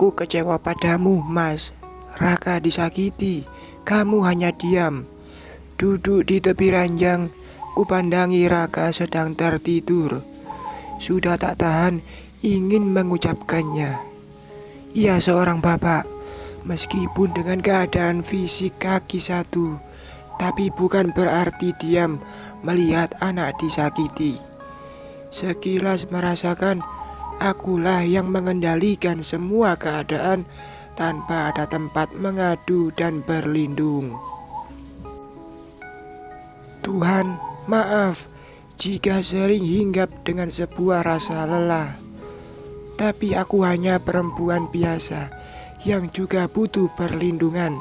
Aku kecewa padamu, Mas. Raka disakiti, kamu hanya diam. Duduk di tepi ranjang, kupandangi Raka sedang tertidur. Sudah tak tahan ingin mengucapkannya. Ia seorang bapak, meskipun dengan keadaan fisik kaki satu, tapi bukan berarti diam melihat anak disakiti. Sekilas merasakan akulah yang mengendalikan semua keadaan tanpa ada tempat mengadu dan berlindung. Tuhan, maaf jika sering hinggap dengan sebuah rasa lelah. Tapi aku hanya perempuan biasa yang juga butuh perlindungan.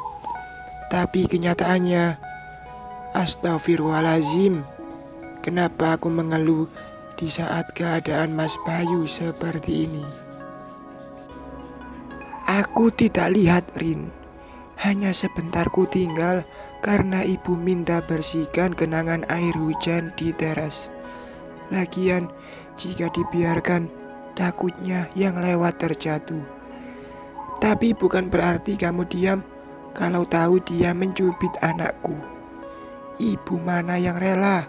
Tapi kenyataannya, astagfirullahaladzim, kenapa aku mengeluh di saat keadaan Mas Bayu seperti ini? Aku tidak lihat Rin, hanya sebentar ku tinggal karena ibu minta bersihkan genangan air hujan di teras. Lagian jika dibiarkan, takutnya yang lewat terjatuh. Tapi bukan berarti kamu diam kalau tahu dia mencubit anakku. Ibu mana yang rela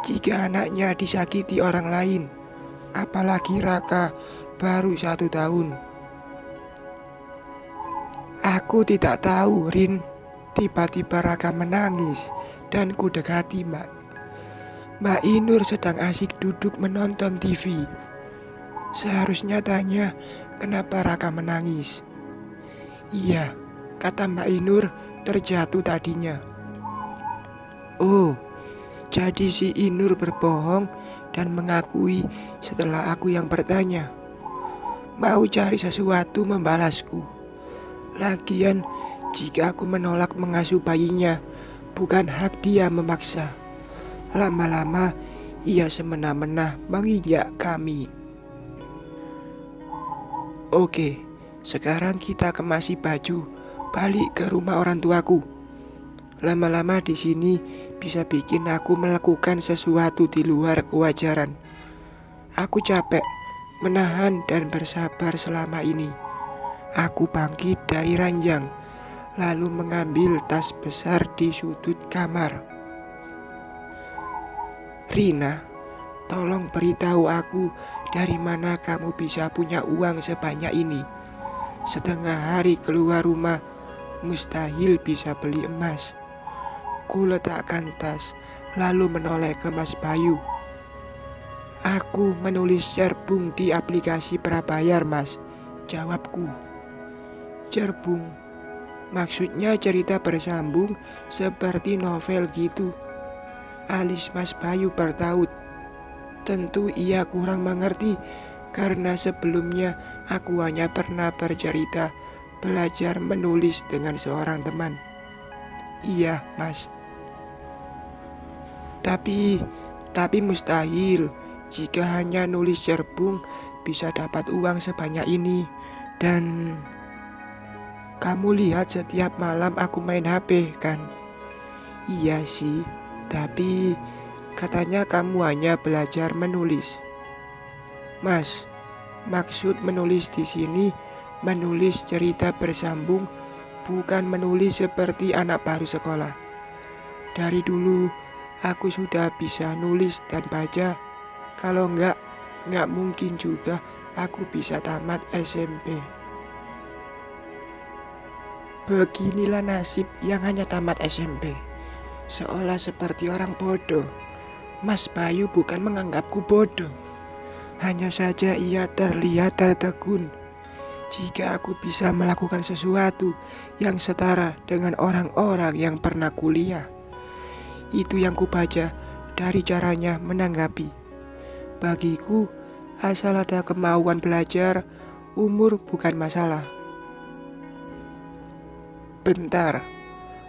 jika anaknya disakiti orang lain, apalagi Raka baru 1 tahun. Aku tidak tahu, Rin. Tiba-tiba Raka menangis dan ku dekati Mbak Inur sedang asik duduk menonton TV. Seharusnya tanya kenapa Raka menangis. Iya, kata Mbak Inur, terjatuh tadinya. Oh, jadi si Inur berbohong dan mengakui setelah aku yang bertanya. Mau cari sesuatu membalasku. Lagian jika aku menolak mengasuh bayinya, bukan hak dia memaksa. Lama-lama ia semena-mena menginjak kami. Oke, sekarang kita kemasi baju, balik ke rumah orang tuaku. Lama-lama di sini bisa bikin aku melakukan sesuatu di luar kewajaran. Aku capek menahan dan bersabar selama ini. Aku bangkit dari ranjang, lalu mengambil tas besar di sudut kamar. Rina, tolong beritahu aku dari mana kamu bisa punya uang sebanyak ini. Setengah hari keluar rumah, mustahil bisa beli emas. Ku letakkan tas, lalu menoleh ke Mas Bayu. Aku menulis cerbung di aplikasi prabayar, Mas, jawabku. Cerbung, maksudnya cerita bersambung seperti novel gitu. Alis Mas Bayu bertaut. Tentu ia kurang mengerti karena sebelumnya aku hanya pernah bercerita belajar menulis dengan seorang teman. Iya, Mas. Tapi mustahil jika hanya nulis cerbung bisa dapat uang sebanyak ini. Dan kamu lihat setiap malam aku main HP kan? Iya sih, tapi katanya kamu hanya belajar menulis. Mas, maksud menulis di sini menulis cerita bersambung, bukan menulis seperti anak baru sekolah. Dari dulu aku sudah bisa nulis dan baca. Kalau enggak mungkin juga aku bisa tamat SMP. Beginilah nasib yang hanya tamat SMP. Seolah seperti orang bodoh. Mas Bayu bukan menganggapku bodoh. Hanya saja ia terlihat tertegun. Jika aku bisa melakukan sesuatu yang setara dengan orang-orang yang pernah kuliah. Itu yang kubaca dari caranya menanggapi. Bagiku, asal ada kemauan belajar, umur bukan masalah. Bentar,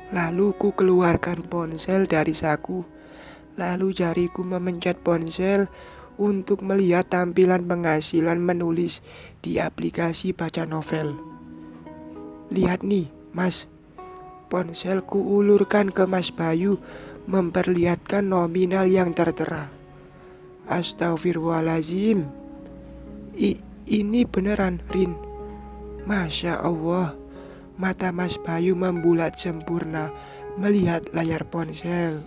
lalu ku keluarkan ponsel dari saku. Lalu jariku memencet ponsel untuk melihat tampilan penghasilan menulis di aplikasi baca novel. Lihat nih, Mas. Ponselku ulurkan ke Mas Bayu memperlihatkan nominal yang tertera. Astagfirullahaladzim. Ini beneran, Rin. Masya Allah, mata Mas Bayu membulat sempurna melihat layar ponsel.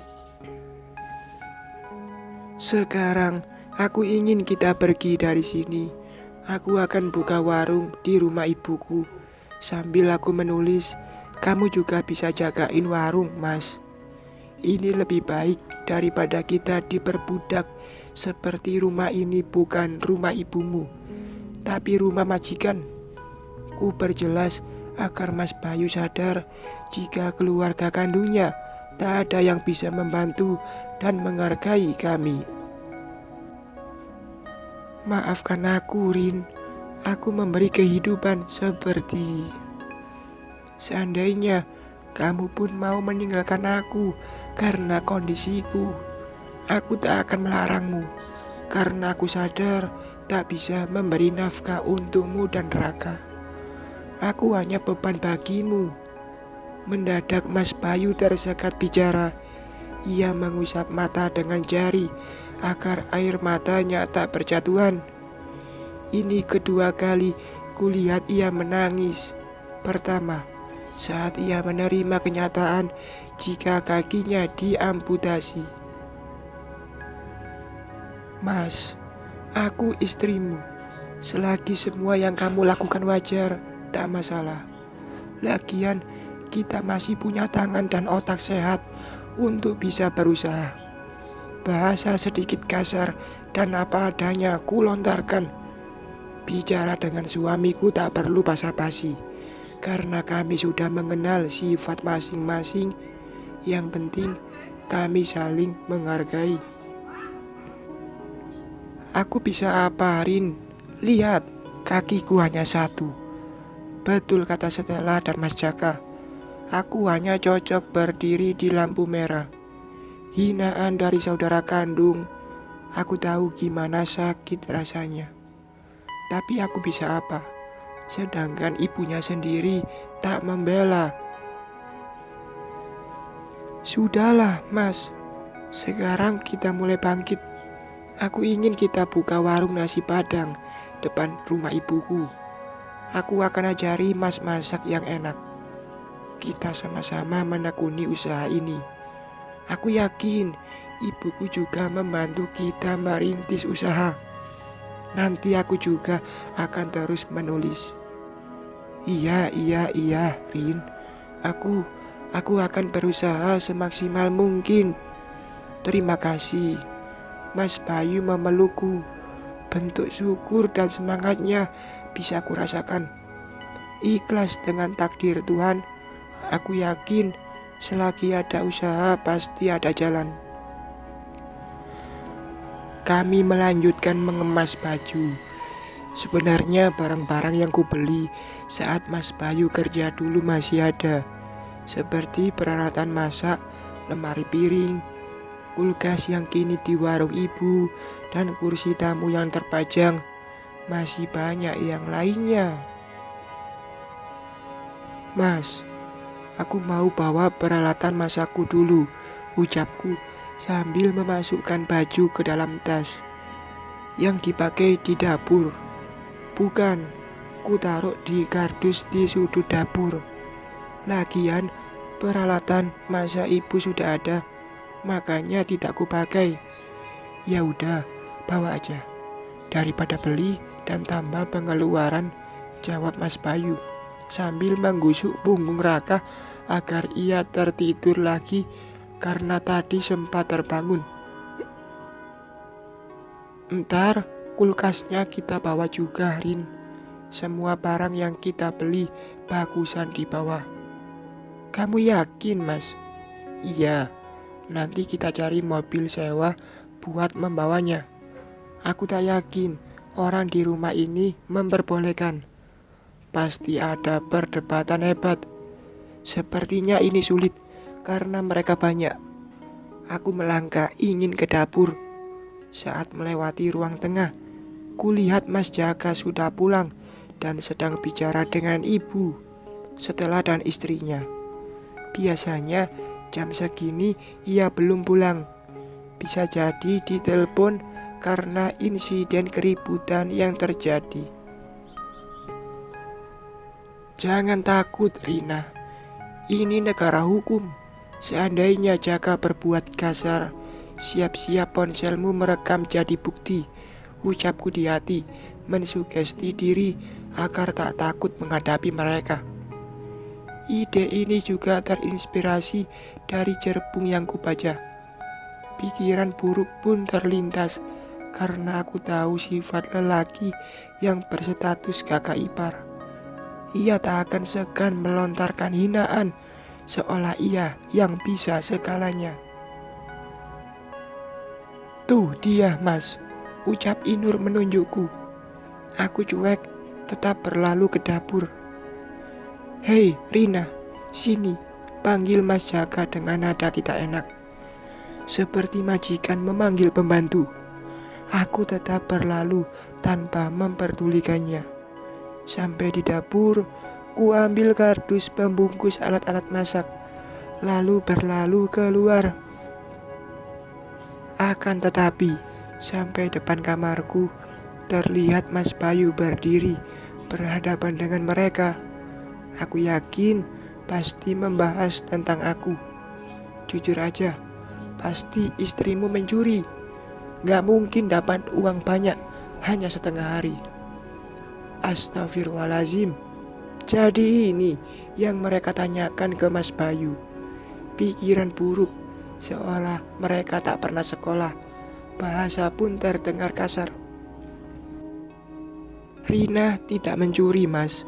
Sekarang aku ingin kita pergi dari sini. Aku akan buka warung di rumah ibuku. Sambil aku menulis, kamu juga bisa jagain warung, Mas. Ini lebih baik daripada kita diperbudak seperti rumah ini bukan rumah ibumu, tapi rumah majikan. Ku perjelas agar Mas Bayu sadar jika keluarga kandungnya tak ada yang bisa membantu dan menghargai kami. Maafkan aku, Rin. Aku memberi kehidupan seperti... Seandainya kamu pun mau meninggalkan aku karena kondisiku, aku tak akan melarangmu, karena aku sadar tak bisa memberi nafkah untukmu dan Raka. Aku hanya beban bagimu. Mendadak Mas Bayu tersekat bicara. Ia mengusap mata dengan jari agar air matanya tak berjatuhan. Ini kedua kali kulihat ia menangis. Pertama, saat ia menerima kenyataan jika kakinya diamputasi. Mas, aku istrimu. Selagi semua yang kamu lakukan wajar, tak masalah. Lagian kita masih punya tangan dan otak sehat untuk bisa berusaha. Bahasa sedikit kasar dan apa adanya ku lontarkan. Bicara dengan suamiku tak perlu basa-basi, karena kami sudah mengenal sifat masing-masing. Yang penting kami saling menghargai. Aku bisa apa, Rin? Lihat, kakiku hanya satu. Betul kata Stella dan Mas Jaka. Aku hanya cocok berdiri di lampu merah. Hinaan dari saudara kandung. Aku tahu gimana sakit rasanya. Tapi aku bisa apa? Sedangkan ibunya sendiri tak membela. Sudahlah, Mas. Sekarang kita mulai bangkit. Aku ingin kita buka warung nasi Padang depan rumah ibuku. Aku akan ajari Mas masak yang enak. Kita sama-sama menekuni usaha ini. Aku yakin ibuku juga membantu kita merintis usaha. Nanti aku juga akan terus menulis. Iya, Rin. Aku akan berusaha semaksimal mungkin. Terima kasih. Mas Bayu memelukku. Bentuk syukur dan semangatnya bisa kurasakan. Ikhlas dengan takdir Tuhan. Aku yakin selagi ada usaha pasti ada jalan. Kami melanjutkan mengemas baju. Sebenarnya barang-barang yang kubeli saat Mas Bayu kerja dulu masih ada, seperti peralatan masak, lemari piring, kulkas yang kini di warung ibu, dan kursi tamu yang terpajang. Masih banyak yang lainnya. Mas, aku mau bawa peralatan masakku dulu, ucapku sambil memasukkan baju ke dalam tas yang dipakai di dapur. Bukan, ku taruh di kardus di sudut dapur. Lagian peralatan masak ibu sudah ada, makanya tidak ku pakai. Ya udah, bawa aja. Daripada beli dan tambah pengeluaran, jawab Mas Bayu sambil menggusuk punggung Raka agar ia tertidur lagi karena tadi sempat terbangun. Ntar kulkasnya kita bawa juga, Rin. Semua barang yang kita beli bagusan di bawah. Kamu yakin, Mas? Iya, nanti kita cari mobil sewa buat membawanya. Aku tak yakin orang di rumah ini memperbolehkan. Pasti ada perdebatan hebat. Sepertinya ini sulit karena mereka banyak. Aku melangkah ingin ke dapur. Saat melewati ruang tengah, kulihat Mas Jaka sudah pulang dan sedang bicara dengan ibu, Stella dan istrinya. Biasanya jam segini ia belum pulang. Bisa jadi ditelepon karena insiden keributan yang terjadi. Jangan takut, Rina. Ini negara hukum. Seandainya Jaka berbuat kasar, siap-siap ponselmu merekam jadi bukti. Ucapku di hati, mensugesti diri agar tak takut menghadapi mereka. Ide ini juga terinspirasi dari cerbung yang kubaca. Pikiran buruk pun terlintas karena aku tahu sifat lelaki yang berstatus kakak ipar. Ia tak akan segan melontarkan hinaan seolah ia yang bisa segalanya. Tuh dia, Mas, ucap Inur menunjukku. Aku cuek, tetap berlalu ke dapur. Hei, Rina, sini, panggil Mas Jaka dengan nada tidak enak. Seperti majikan memanggil pembantu. Aku tetap berlalu tanpa memperdulikannya. Sampai di dapur, ku ambil kardus pembungkus alat-alat masak, lalu berlalu keluar. Akan tetapi, sampai depan kamarku, terlihat Mas Bayu berdiri berhadapan dengan mereka. Aku yakin pasti membahas tentang aku. Jujur aja, pasti istrimu mencuri. Gak mungkin dapat uang banyak hanya setengah hari. Astagfirullahaladzim. Jadi ini yang mereka tanyakan ke Mas Bayu. Pikiran buruk, seolah mereka tak pernah sekolah. Bahasa pun terdengar kasar. Rina tidak mencuri, Mas.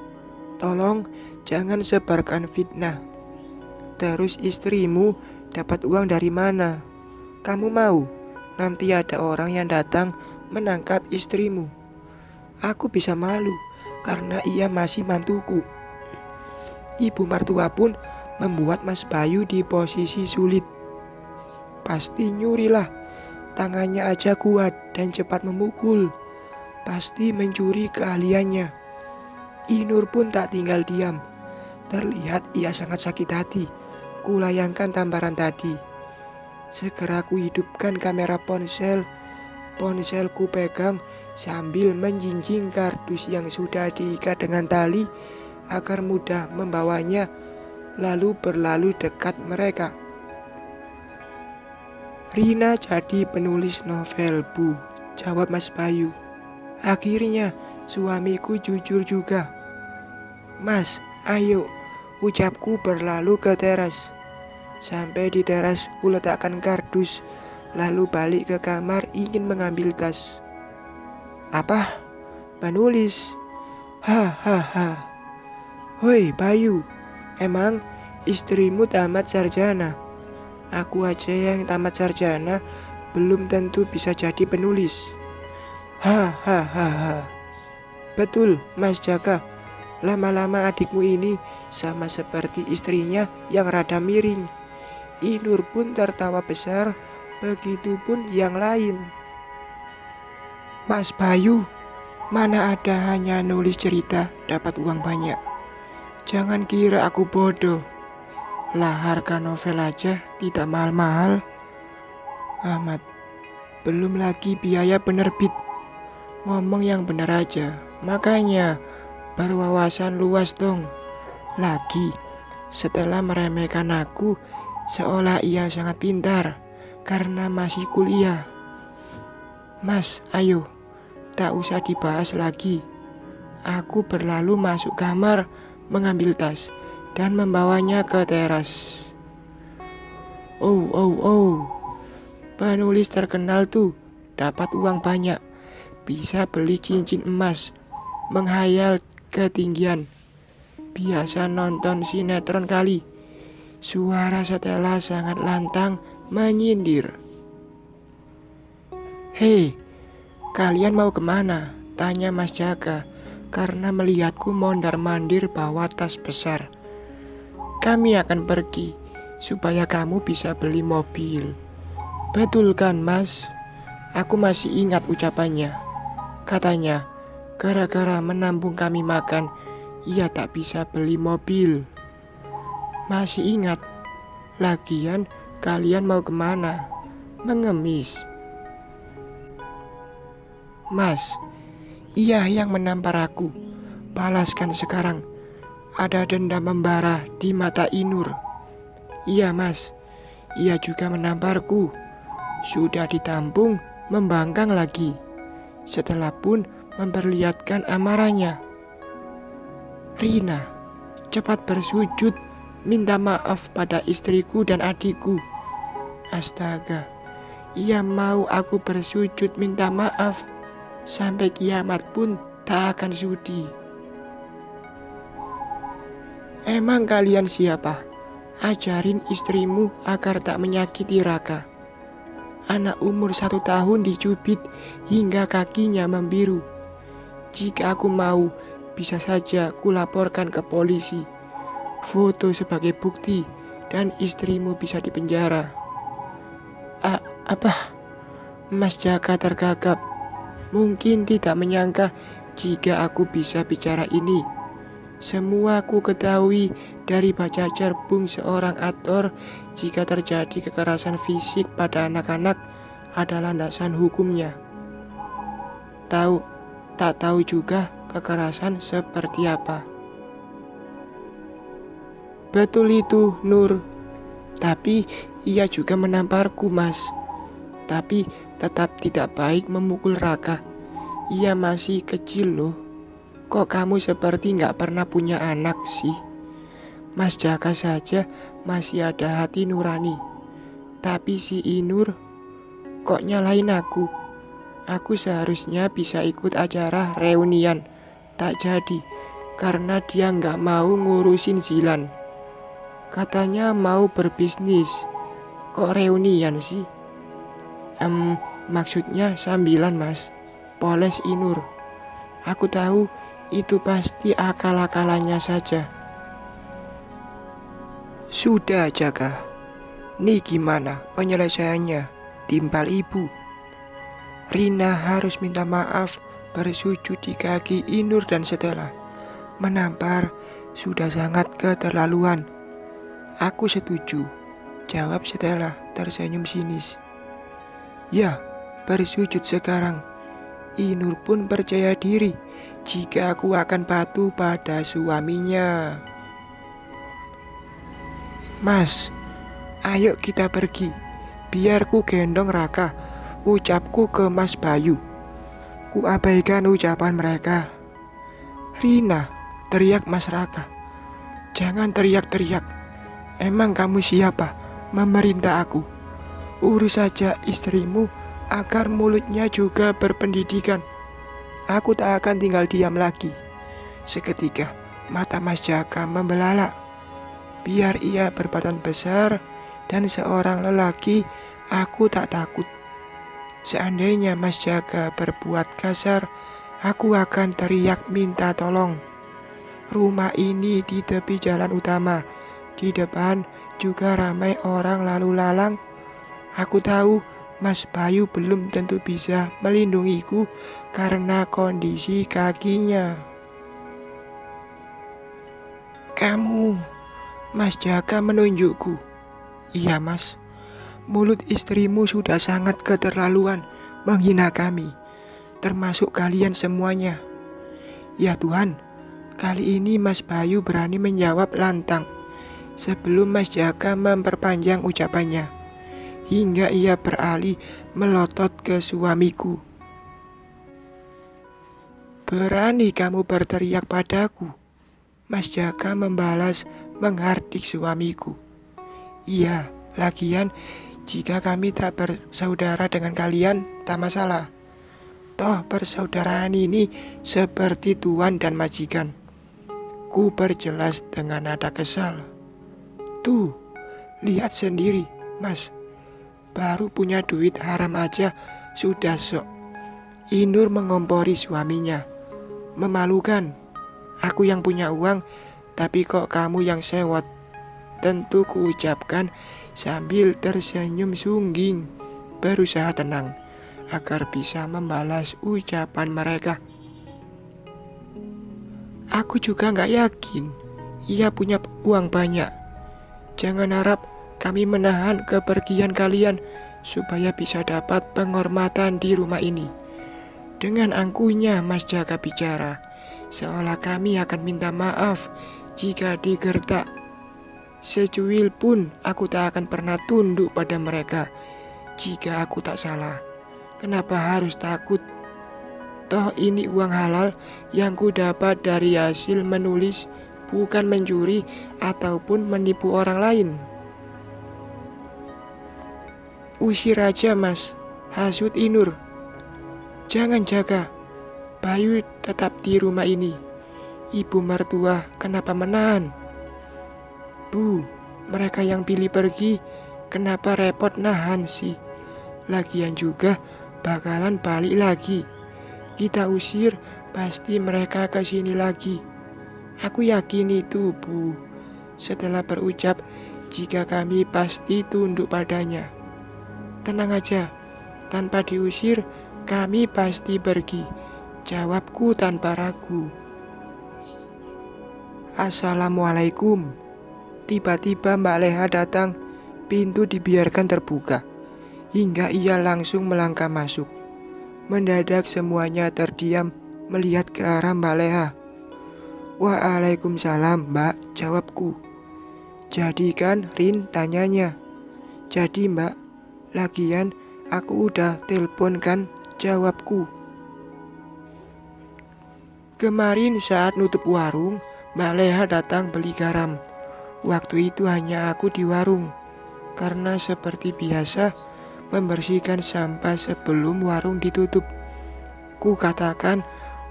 Tolong jangan sebarkan fitnah. Terus istrimu dapat uang dari mana? Kamu mau nanti ada orang yang datang menangkap istrimu? Aku bisa malu karena ia masih mantuku. Ibu mertua pun membuat Mas Bayu di posisi sulit. Pasti nyurilah, tangannya aja kuat dan cepat memukul. Pasti mencuri keahliannya. Inur pun tak tinggal diam. Terlihat ia sangat sakit hati. Kulayangkan tamparan tadi. Segera ku hidupkan kamera ponsel. Ponselku pegang sambil menjinjing kardus yang sudah diikat dengan tali agar mudah membawanya, lalu berlalu dekat mereka. Rina jadi penulis novel, Bu, jawab Mas Bayu. Akhirnya suamiku jujur juga. Mas, ayo, ucapku berlalu ke teras. Sampai di teras ku letakkan kardus, lalu balik ke kamar ingin mengambil tas. Apa? Menulis? Hahaha. Hoi Bayu, emang istrimu tamat sarjana? Aku aja yang tamat sarjana belum tentu bisa jadi penulis. Hahaha. Betul, Mas Jaka. Lama-lama adikmu ini sama seperti istrinya yang rada miring. Inur pun tertawa besar, begitupun yang lain. Mas Bayu, mana ada hanya nulis cerita dapat uang banyak. Jangan kira aku bodoh. Lah harga novel aja tidak mahal-mahal amat. Belum lagi biaya penerbit. Ngomong yang benar aja. Makanya berwawasan luas dong. Lagi setelah meremehkan aku seolah ia sangat pintar karena masih kuliah. Mas, ayo, tak usah dibahas lagi. Aku berlalu masuk kamar, mengambil tas, dan membawanya ke teras. Oh, penulis terkenal tuh, dapat uang banyak, bisa beli cincin emas, menghayal ketinggian. Biasa nonton sinetron kali. Suara setelah sangat lantang menyindir. Hei, kalian mau kemana? Tanya Mas Jaka karena melihatku mondar-mandir bawa tas besar. Kami akan pergi supaya kamu bisa beli mobil. Betul kan, Mas? Aku masih ingat ucapannya. Katanya, gara-gara menampung kami makan, ia tak bisa beli mobil. Masih ingat? Lagian kalian mau kemana? Mengemis. Mas, ia yang menampar aku. Balaskan sekarang. Ada dendam membara di mata Inur. Iya mas, ia juga menamparku. Sudah ditampung, membangkang lagi. Setelah pun memperlihatkan amarahnya. Rina, cepat bersujud, minta maaf pada istriku dan adikku. Astaga, ia mau aku bersujud minta maaf. Sampai kiamat pun tak akan sudi. Emang kalian siapa? Ajarin istrimu agar tak menyakiti Raka. Anak umur 1 tahun dicubit hingga kakinya membiru. Jika aku mau, bisa saja kulaporkan ke polisi. Foto sebagai bukti dan istrimu bisa dipenjara. Apa? Mas Jaka tergagap. Mungkin tidak menyangka jika aku bisa bicara ini. Semua ku ketahui dari baca cerbung seorang aktor jika terjadi kekerasan fisik pada anak-anak ada landasan hukumnya. Tak tahu juga kekerasan seperti apa. Betul itu, Nur. Tapi ia juga menamparku, Mas. Tapi tetap tidak baik memukul Raka. Ia masih kecil loh. Kok kamu seperti gak pernah punya anak sih? Mas Jaka saja masih ada hati nurani. Tapi si Inur kok nyalain aku? Aku seharusnya bisa ikut acara reunian. Tak jadi, karena dia gak mau ngurusin Zilan. Katanya mau berbisnis. Kok reunian sih? Maksudnya sambilan mas. Poles Inur. Aku tahu itu pasti akal-akalannya saja. Sudah Jaka. Nih gimana penyelesaiannya? Timpal ibu. Rina harus minta maaf, bersujud di kaki Inur dan Stella. Menampar sudah sangat keterlaluan. Aku setuju, jawab Stella tersenyum sinis. Ya, bersujud sekarang. Inur pun percaya diri jika aku akan patuh pada suaminya. Mas, ayo kita pergi. Biar ku gendong Raka, ucapku ke Mas Bayu. Ku abaikan ucapan mereka. Rina, teriak Mas Raka. Jangan teriak-teriak. Emang kamu siapa? Memerintah aku. Urus saja istrimu agar mulutnya juga berpendidikan. Aku tak akan tinggal diam lagi. Seketika mata Mas Jaka membelalak. Biar ia berbadan besar dan seorang lelaki, aku tak takut. Seandainya Mas Jaka berbuat kasar, aku akan teriak minta tolong. Rumah ini di tepi jalan utama. Di depan juga ramai orang lalu lalang. Aku tahu Mas Bayu belum tentu bisa melindungiku karena kondisi kakinya. Kamu, Mas Jaka menunjukku. Iya mas, mulut istrimu sudah sangat keterlaluan menghina kami, termasuk kalian semuanya. Ya Tuhan, kali ini Mas Bayu berani menjawab lantang sebelum Mas Jaka memperpanjang ucapannya. Hingga ia beralih melotot ke suamiku. Berani kamu berteriak padaku? Mas Jaka membalas menghardik suamiku. Iya, lagian jika kami tak bersaudara dengan kalian, tak masalah. Toh persaudaraan ini seperti tuan dan majikan. Ku perjelas dengan nada kesal. Tuh, lihat sendiri, Mas. Baru punya duit haram aja sudah sok. Inur mengompori suaminya. Memalukan. Aku yang punya uang, tapi kok kamu yang sewot. Tentu kuucapkan sambil tersenyum sungging, berusaha tenang agar bisa membalas ucapan mereka. Aku juga gak yakin ia punya uang banyak. Jangan harap kami menahan kepergian kalian supaya bisa dapat penghormatan di rumah ini. Dengan angkuhnya Mas Jaka bicara, seolah kami akan minta maaf Jika digertak secuil pun, aku tak akan pernah tunduk pada mereka. Jika aku tak salah, kenapa harus takut? Toh ini uang halal yang ku dapat dari hasil menulis, bukan mencuri ataupun menipu orang lain. Usir aja mas, hasut Inur. Jangan Jaka, Bayu tetap di rumah ini. Ibu mertua kenapa menahan? Bu, mereka yang pilih pergi, kenapa repot nahan sih? Lagian juga bakalan balik lagi. Kita usir, pasti mereka ke sini lagi. Aku yakin itu, Bu. Setelah berucap, jika kami pasti tunduk padanya. Tenang aja, tanpa diusir, kami pasti pergi. Jawabku tanpa ragu. Assalamualaikum. Tiba-tiba Mbak Leha datang, pintu dibiarkan terbuka, hingga ia langsung melangkah masuk. Mendadak semuanya terdiam melihat ke arah Mbak Leha. Waalaikumsalam Mbak, jawabku. Jadi kan Rin, tanyanya. Jadi Mbak, lagian aku udah telepon kan, jawabku. Kemarin saat nutup warung, Mbak Leha datang beli garam. Waktu itu hanya aku di warung, karena seperti biasa membersihkan sampah sebelum warung ditutup. Ku katakan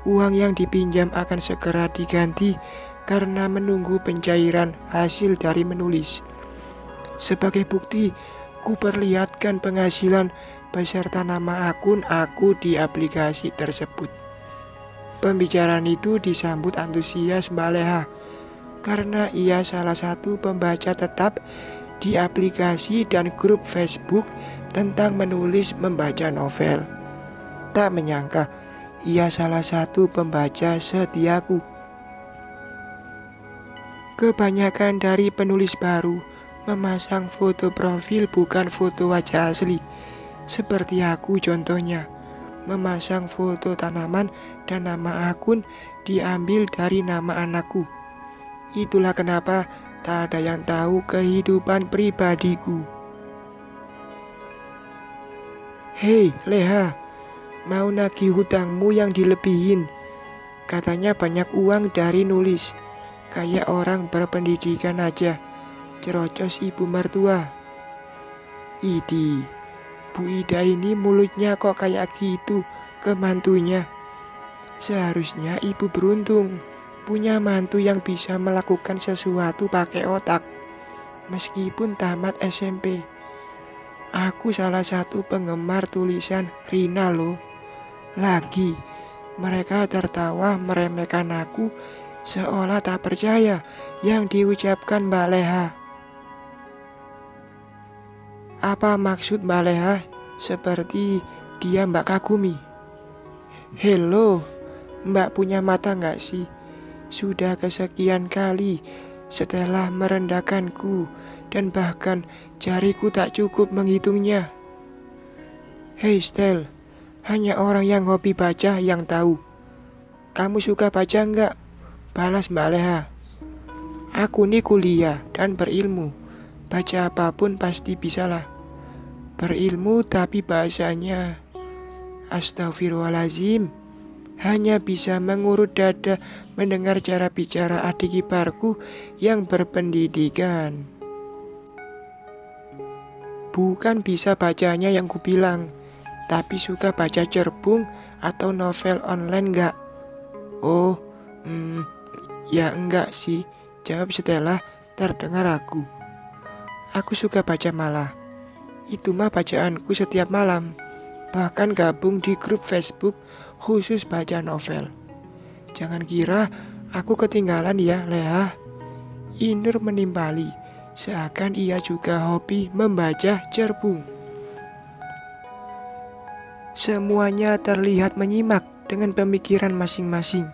uang yang dipinjam akan segera diganti karena menunggu pencairan hasil dari menulis. Sebagai bukti, ku perlihatkan penghasilan beserta nama akun aku di aplikasi tersebut. Pembicaraan itu disambut antusias Mbak Leha karena ia salah satu pembaca tetap di aplikasi dan grup Facebook tentang menulis membaca novel. Tak menyangka ia salah satu pembaca setiaku. Kebanyakan dari penulis baru memasang foto profil bukan foto wajah asli. Seperti aku contohnya, memasang foto tanaman dan nama akun diambil dari nama anakku. Itulah kenapa tak ada yang tahu kehidupan pribadiku. Hei Leha, mau nagih hutangmu yang dilebihin. Katanya banyak uang dari nulis. Kayak orang berpendidikan aja, cerocos ibu mertua. Idi, Bu Ida ini mulutnya kok kayak gitu ke mantunya. Seharusnya ibu beruntung punya mantu yang bisa melakukan sesuatu pakai otak. Meskipun tamat SMP, aku salah satu penggemar tulisan Rina loh. Lagi, mereka tertawa meremehkan aku seolah tak percaya yang diucapkan Mbak Leha. Apa maksud Mbak Leha? Seperti dia Mbak kagumi. Hello, Mbak punya mata nggak sih? Sudah kesekian kali setelah merendahkanku dan bahkan jariku tak cukup menghitungnya. Hei Stel, hanya orang yang hobi baca yang tahu. Kamu suka baca nggak? Balas Mbak Leha. Aku nih kuliah dan berilmu. Baca apapun pasti bisalah. Berilmu tapi bahasanya astagfirullahaladzim. Hanya bisa mengurut dada mendengar cara bicara adik iparku yang berpendidikan. Bukan bisa bacanya yang kubilang, tapi suka baca cerbung atau novel online enggak? Oh, ya enggak sih, jawab Stella terdengar ragu. Aku suka baca malah. Itu mah bacaanku setiap malam. Bahkan gabung di grup Facebook khusus baca novel. Jangan kira aku ketinggalan ya, Leha. Inur menimpali, seakan ia juga hobi membaca cerbung. Semuanya terlihat menyimak dengan pemikiran masing-masing.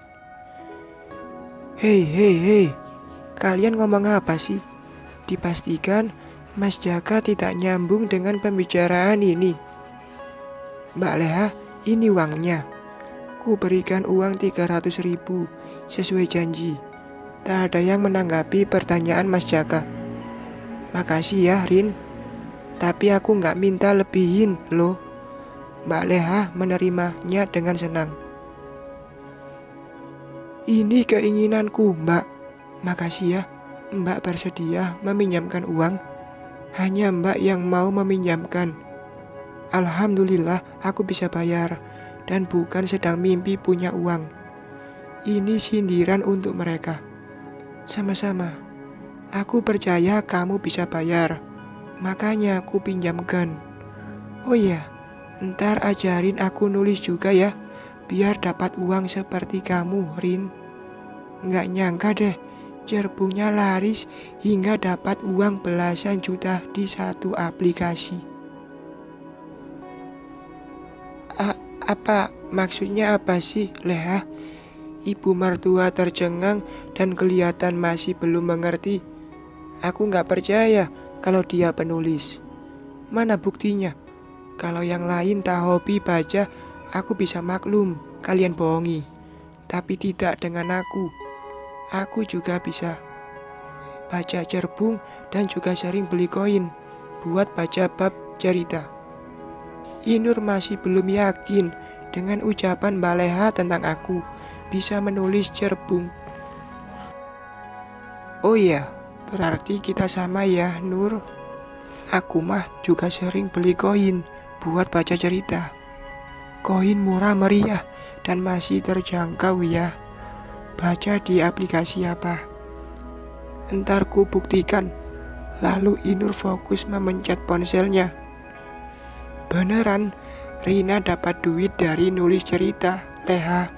Hei, kalian ngomong apa sih? Dipastikan Mas Jaka tidak nyambung dengan pembicaraan ini. Mbak Leha, ini uangnya. Ku berikan uang 300.000 sesuai janji. Tak ada yang menanggapi pertanyaan Mas Jaka. Makasih ya, Rin. Tapi aku nggak minta lebihin loh. Mbak Leha menerimanya dengan senang. Ini keinginanku, Mbak. Makasih ya, Mbak bersedia meminjamkan uang. Hanya Mbak yang mau meminjamkan. Alhamdulillah aku bisa bayar dan bukan sedang mimpi punya uang. Ini sindiran untuk mereka. Sama-sama. Aku percaya kamu bisa bayar. Makanya aku pinjamkan. Oh iya, ntar ajarin aku nulis juga ya. Biar dapat uang seperti kamu, Rin. Nggak nyangka deh, cerbungnya laris hingga dapat uang belasan juta di satu aplikasi. Apa maksudnya apa sih, Leha? Ibu mertua tercengang dan kelihatan masih belum mengerti. Aku nggak percaya kalau dia penulis. Mana buktinya? Kalau yang lain tak hobi baca, aku bisa maklum kalian bohongi. Tapi tidak dengan aku. Aku juga bisa baca cerbung dan juga sering beli koin buat baca bab cerita. Inur masih belum yakin dengan ucapan Mbak Leha tentang aku bisa menulis cerbung. Oh iya, berarti kita sama ya, Nur. Aku mah juga sering beli koin buat baca cerita. Koin murah meriah dan masih terjangkau ya. Baca di aplikasi apa? Entar ku buktikan. Lalu Inur fokus memencet ponselnya. Beneran, Rina dapat duit dari nulis cerita, Leha.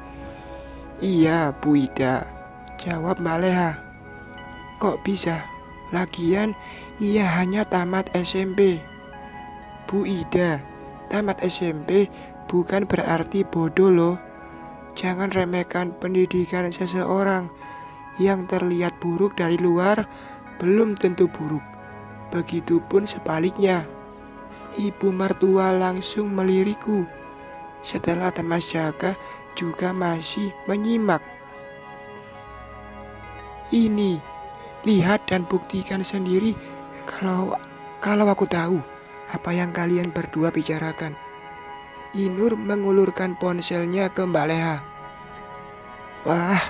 Iya, Bu Ida, jawab Mbak Leha. Kok bisa? Lagian, ia hanya tamat SMP. Bu Ida, tamat SMP bukan berarti bodoh loh. Jangan remehkan pendidikan seseorang. Yang terlihat buruk dari luar belum tentu buruk. Begitupun sebaliknya. Ibu mertua langsung melirikku. Setelah Mas Jaka juga masih menyimak. Ini, lihat dan buktikan sendiri kalau aku tahu apa yang kalian berdua bicarakan. Inur mengulurkan ponselnya ke Mbak Leha. Wah,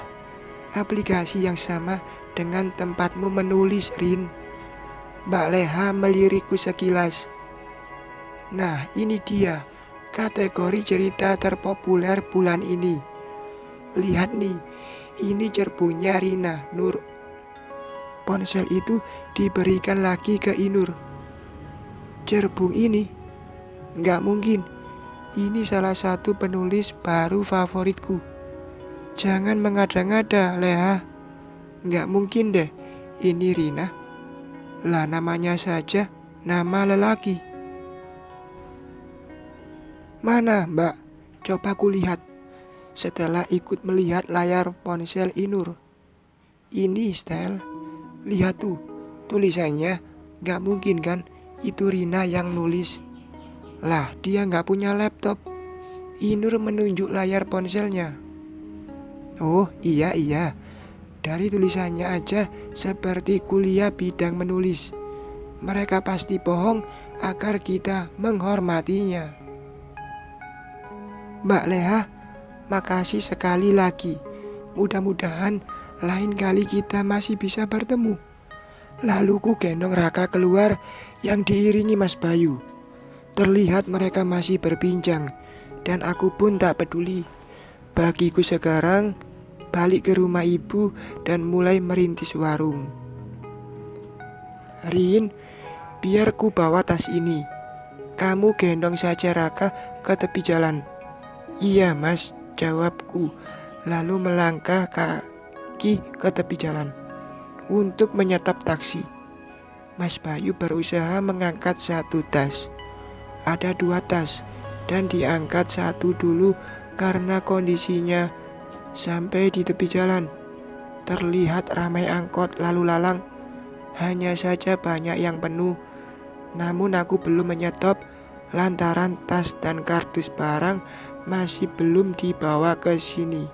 aplikasi yang sama dengan tempatmu menulis, Rin. Mbak Leha melirikku sekilas. Nah, ini dia kategori cerita terpopuler bulan ini. Lihat nih, ini cerbungnya Rina, Nur. Ponsel itu diberikan lagi ke Inur. Cerbung ini? Nggak mungkin. Ini salah satu penulis baru favoritku. Jangan mengada-ngada, Leha. Nggak mungkin deh, ini Rina. Lah namanya saja nama lelaki. Mana, Mbak? Coba ku lihat. Setelah ikut melihat layar ponsel Inur. Ini, Stel. Lihat tuh, tulisannya. Nggak mungkin kan, itu Rina yang nulis. Lah, dia nggak punya laptop. Inur menunjuk layar ponselnya. Oh, iya. Dari tulisannya aja seperti kuliah bidang menulis. Mereka pasti bohong agar kita menghormatinya. Mbak Leha, makasih sekali lagi. Mudah-mudahan lain kali kita masih bisa bertemu. Lalu ku gendong Raka keluar yang diiringi Mas Bayu. Terlihat mereka masih berbincang dan aku pun tak peduli. Bagiku sekarang balik ke rumah ibu dan mulai merintis warung. Rin, biar ku bawa tas ini. Kamu gendong saja Raka ke tepi jalan. Iya mas, jawabku. Lalu melangkah kaki ke tepi jalan untuk menyetop taksi. Mas Bayu berusaha mengangkat satu tas. Ada 2 tas dan diangkat satu dulu karena kondisinya sampai di tepi jalan. Terlihat ramai angkot lalu lalang. Hanya saja banyak yang penuh. Namun aku belum menyetop lantaran tas dan kardus barang masih belum dibawa ke sini.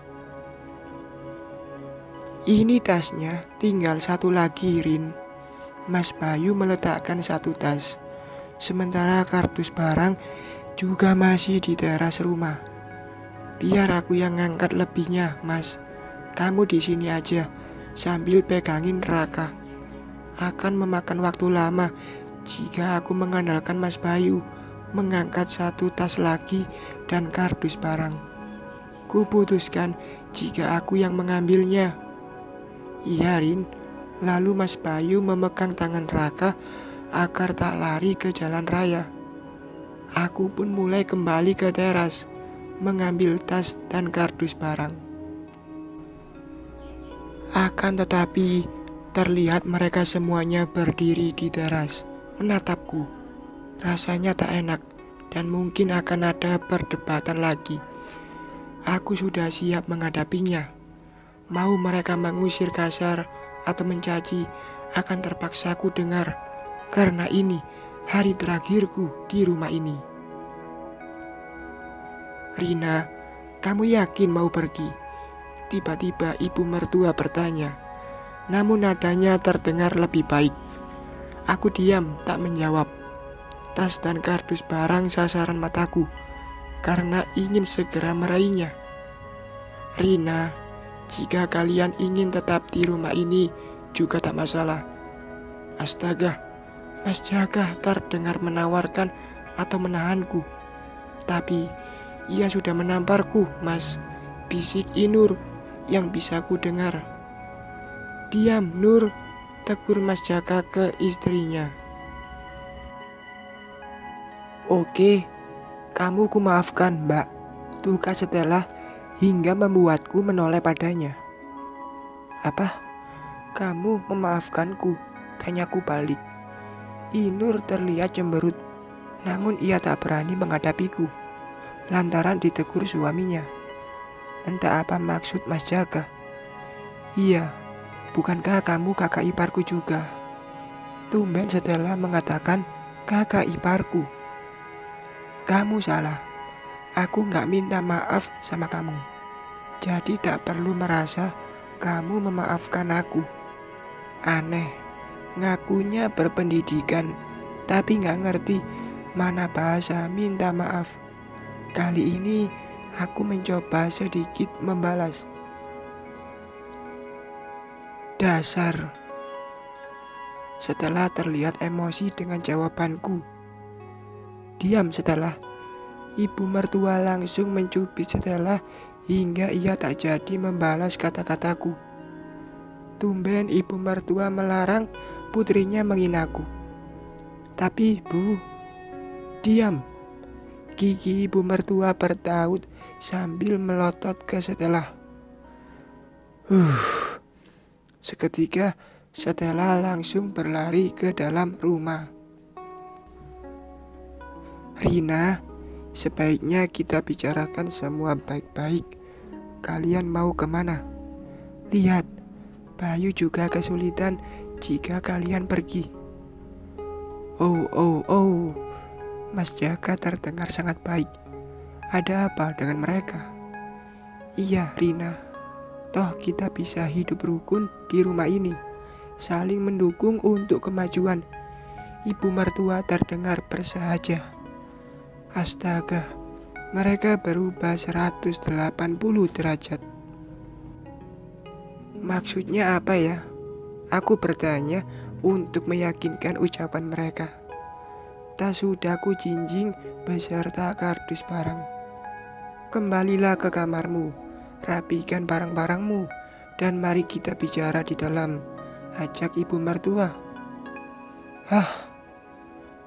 Ini tasnya, tinggal satu lagi, Rin. Mas Bayu meletakkan satu tas, sementara kardus barang juga masih di teras rumah. Biar aku yang ngangkat lebihnya, Mas. Kamu di sini aja, sambil pegangin Raka. Akan memakan waktu lama jika aku mengandalkan Mas Bayu mengangkat satu tas lagi dan kardus barang. Kuputuskan jika aku yang mengambilnya. Iya, Rin. Lalu Mas Bayu memegang tangan Raka agar tak lari ke jalan raya. Aku pun mulai kembali ke teras, mengambil tas dan kardus barang. Akan tetapi, terlihat mereka semuanya berdiri di teras, menatapku. Rasanya tak enak dan mungkin akan ada perdebatan lagi. Aku sudah siap menghadapinya. Mau mereka mengusir kasar atau mencaci, akan terpaksa ku dengar, karena ini hari terakhirku di rumah ini. Rina, kamu yakin mau pergi? Tiba-tiba ibu mertua bertanya, namun nadanya terdengar lebih baik. Aku diam, tak menjawab. Tas dan kardus barang sasaran mataku, karena ingin segera meraihnya. Rina, jika kalian ingin tetap di rumah ini juga tak masalah. Astaga, Mas Jaka terdengar menawarkan atau menahanku. Tapi ia sudah menamparku, Mas. Bisik Inur yang bisa ku dengar. Diam, Nur, tegur Mas Jaka ke istrinya. Oke, kamu ku maafkan, Mbak. Tukar Stella hingga membuatku menoleh padanya. Apa? Kamu memaafkanku? Tanyaku balik. Inur terlihat cemberut, namun ia tak berani menghadapiku lantaran ditegur suaminya. Entah apa maksud Mas Jaka. Iya, bukankah kamu kakak iparku juga? Tumben Stella mengatakan kakak iparku. Kamu salah. Aku gak minta maaf sama kamu. Jadi tak perlu merasa kamu memaafkan aku. Aneh, ngakunya berpendidikan, tapi gak ngerti mana bahasa minta maaf. Kali ini aku mencoba sedikit membalas. Dasar. Setelah terlihat emosi dengan jawabanku. Diam Stella. Ibu mertua langsung mencubit Stella hingga ia tak jadi membalas kata-kataku. Tumben ibu mertua melarang putrinya menghinaku. Tapi Bu, diam. Gigi ibu mertua bertaut sambil melotot ke Stella. Seketika Stella langsung berlari ke dalam rumah. Rina, sebaiknya kita bicarakan semua baik-baik. Kalian mau kemana? Lihat, Bayu juga kesulitan jika kalian pergi. Oh, Mas Jaka terdengar sangat baik. Ada apa dengan mereka? Iya, Rina. Toh kita bisa hidup rukun di rumah ini, saling mendukung untuk kemajuan. Ibu mertua terdengar bersahaja. Astaga, mereka berubah 180 derajat. Maksudnya apa ya? Aku bertanya untuk meyakinkan ucapan mereka. Tak sudah ku jinjing beserta kardus barang. Kembalilah ke kamarmu, rapikan barang-barangmu, dan mari kita bicara di dalam, ajak ibu mertua.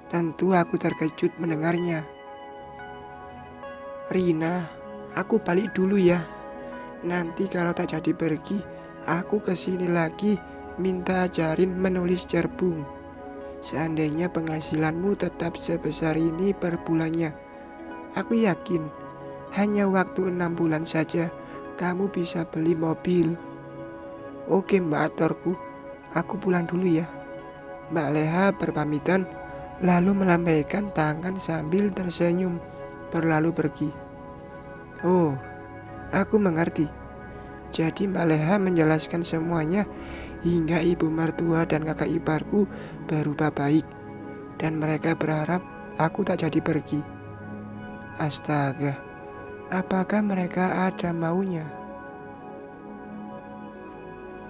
Tentu aku terkejut mendengarnya. Rina, aku balik dulu ya. Nanti kalau tak jadi pergi, aku kesini lagi minta ajarin menulis cerbung. Seandainya penghasilanmu tetap sebesar ini per bulannya, aku yakin hanya waktu 6 bulan saja kamu bisa beli mobil. Oke Mbak Atorku, aku pulang dulu ya. Mbak Leha berpamitan, lalu melambaikan tangan sambil tersenyum, berlalu pergi. Oh, aku mengerti. Jadi Mbak Leha menjelaskan semuanya hingga ibu mertua dan kakak iparku berubah baik. Dan mereka berharap aku tak jadi pergi. Astaga, apakah mereka ada maunya?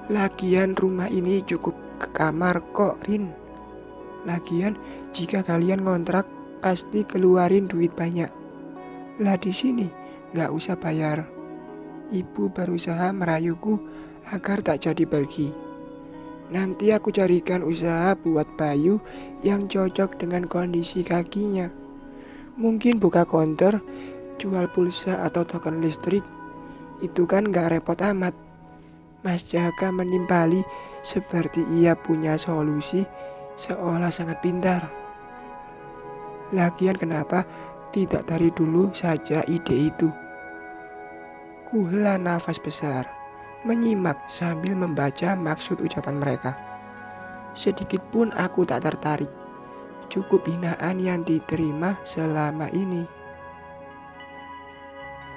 Lagian rumah ini cukup ke kamar kok, Rin. Lagian jika kalian ngontrak pasti keluarin duit banyak. Lah di sini nggak usah bayar. Ibu berusaha merayuku agar tak jadi pergi. Nanti aku carikan usaha buat Bayu yang cocok dengan kondisi kakinya. Mungkin buka konter, jual pulsa atau token listrik. Itu kan gak repot amat. Mas Jaka menimpali seperti ia punya solusi seolah sangat pintar. Lagian kenapa tidak dari dulu saja ide itu? Kuhela nafas besar, menyimak sambil membaca maksud ucapan mereka. Sedikit pun aku tak tertarik. Cukup hinaan yang diterima selama ini.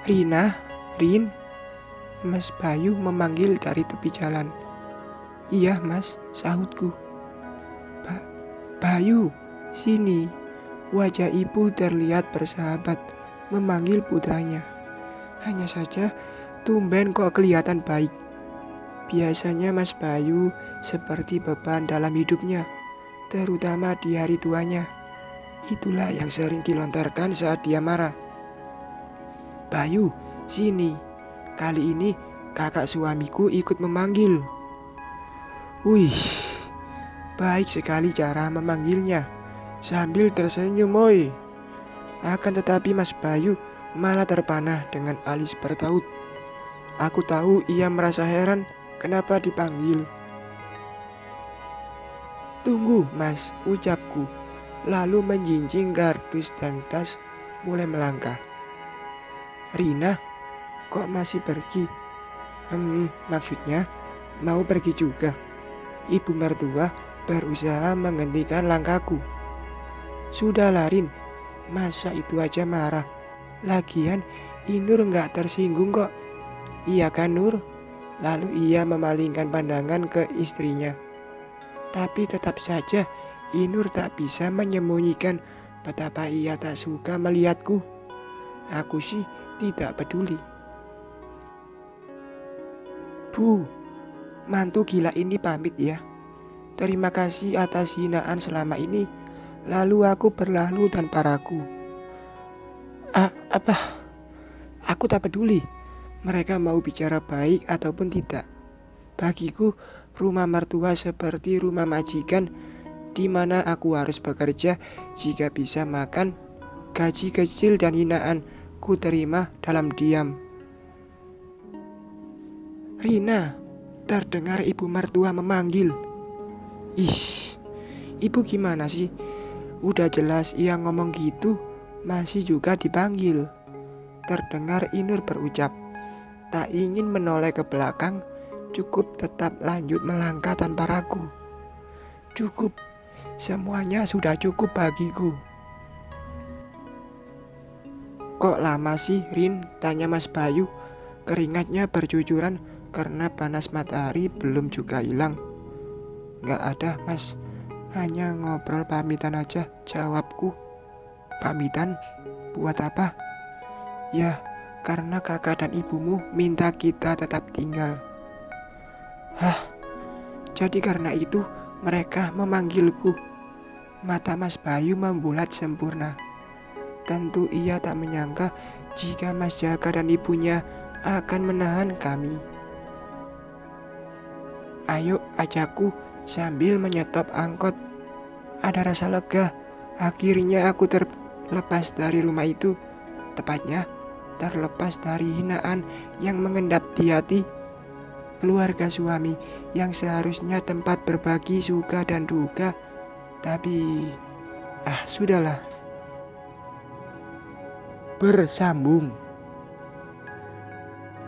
Rina, Rin, Mas Bayu memanggil dari tepi jalan. Iya mas, sahutku. Bayu, sini. Wajah ibu terlihat bersahabat memanggil putranya. Hanya saja tumben kok kelihatan baik. Biasanya Mas Bayu seperti beban dalam hidupnya, terutama di hari tuanya. Itulah yang sering dilontarkan saat dia marah. Bayu, sini. Kali ini kakak suamiku ikut memanggil. Wih, baik sekali cara memanggilnya. Sambil tersenyum, oi. Akan tetapi Mas Bayu malah terpanah dengan alis bertaut. Aku tahu ia merasa heran kenapa dipanggil. Tunggu mas, ucapku. Lalu menjinjing kardus dan tas mulai melangkah. Rina, kok masih pergi? Maksudnya mau pergi juga. Ibu mertua berusaha menghentikan langkahku. Sudahlah Rin, masa itu aja marah. Lagian Inur gak tersinggung kok. Iya kan Nur? Lalu ia memalingkan pandangan ke istrinya. Tapi tetap saja Inur tak bisa menyembunyikan betapa ia tak suka melihatku. Aku sih tidak peduli. Bu, mantu gila ini pamit ya. Terima kasih atas hinaan selama ini. Lalu aku berlalu tanpa ragu. Apa? Aku tak peduli. Mereka mau bicara baik ataupun tidak. Bagiku, rumah mertua seperti rumah majikan di mana aku harus bekerja jika bisa makan. Gaji kecil dan hinaan ku terima dalam diam. Rina, terdengar ibu mertua memanggil. Ish, ibu gimana sih? Udah jelas ia ngomong gitu, masih juga dipanggil. Terdengar Inur berucap. Tak ingin menoleh ke belakang, cukup tetap lanjut melangkah tanpa ragu. Cukup, semuanya sudah cukup bagiku. Kok lama sih Rin? Tanya Mas Bayu. Keringatnya bercucuran karena panas matahari belum juga hilang. Gak ada mas, hanya ngobrol pamitan aja, jawabku. Pamitan? Buat apa? Ya, karena kakak dan ibumu minta kita tetap tinggal. Hah, jadi karena itu mereka memanggilku. Mata Mas Bayu membulat sempurna. Tentu ia tak menyangka jika Mas Jaka dan ibunya akan menahan kami. Ayo ajakku sambil menyetop angkot. Ada rasa lega. Akhirnya aku terlepas dari rumah itu. Tepatnya terlepas dari hinaan yang mengendap di hati. Keluarga suami yang seharusnya tempat berbagi suka dan duka. Tapi sudahlah. Bersambung.